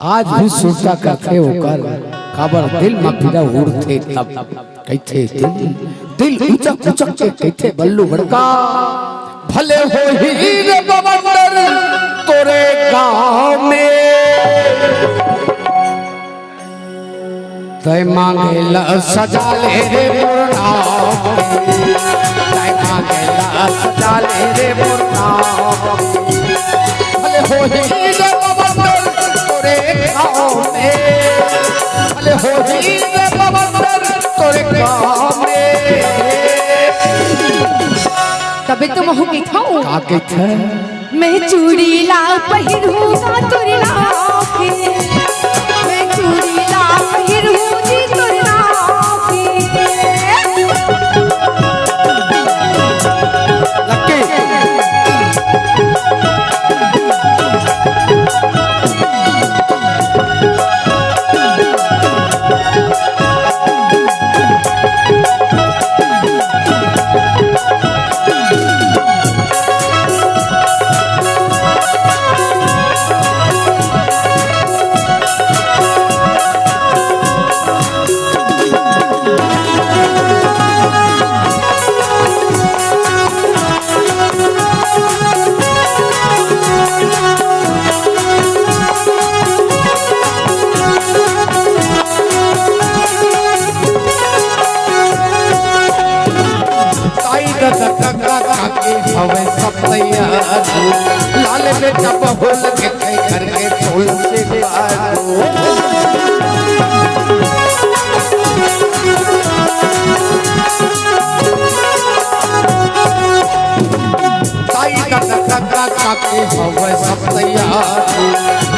आज भी सोचा करते होकर खबर दिल में फिरा उड़ते तब कहते दिल ऊंचा ऊंचा के कहते बल्लू बड़का भले हो हीर बवंडर तोरे गांव में तय मांगेला सजा ले रे मुर्ना तय मांगेला सजा ले रे मुर्ना भले हो हीर बवंडर तोरे गांव में भले हो हीर बवंडर तोरे गांव में तबे तो महू के थाओ का के थे मैं चूड़ी ला पहिरूंगा तोरे नाव के मैं चूड़ी ला पहिरूंगी तोरे नाव के लक्की हवे सब तैयार लाल बेटा बहुल के घर के फूल से बाजू ताई का के हवे सब तैयार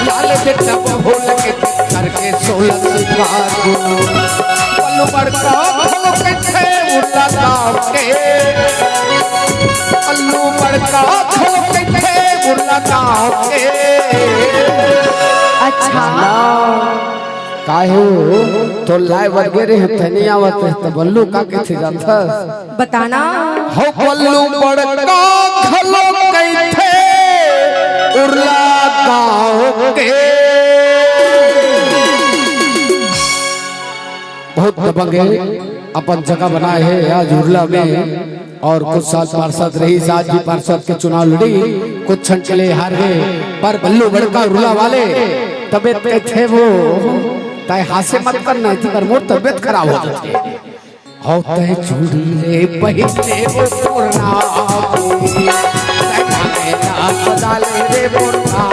लाल बेटा बहुल के घर के फूल से बाजू पल्लू बड़का भलो के थे उड़ा गांव के पल्लू बड़का ठोके थे बुर्ला गांव के अच्छा काहे तो लाए वगैरह तनी आवत है तो बल्लू का के थे जाता बताना हो पल्लू बड़का खलो के थे उर्ला गांव के बहुत दबंगे अपन जगह बनाए है आज उर्ला में और कुछ साल पार्षद रही आज भी पार्षद के चुनाव लड़ी कुछ क्षण के लिए हार गए पर बल्लू बड़का रुला वाले तबियत के थे वो ताई हासे मत करना थी मोर तबियत खराब हो जाती हो तय चूड़ी रे पहले वो पुरना ताई मांगेला सजा ले रे पुरना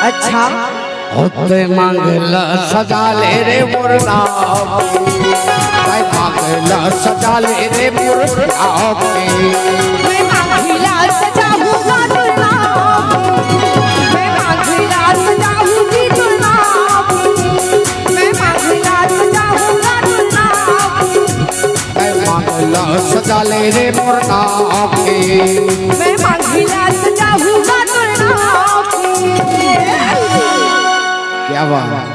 अच्छा होते मांगला सजा ले रे मुर्ना ताई मांगला सजा ले रे मुर्ना मैं मांगीला सजाऊंगा तोरे नाव मैं मांगीला सजाऊंगी तोरे नाव मैं मांगीला सजाऊंगा तोरे नाव ताई मांगला सजा ले रे मुर्ना मैं मांगीला सजाऊंगा तोरे नाव क्या बात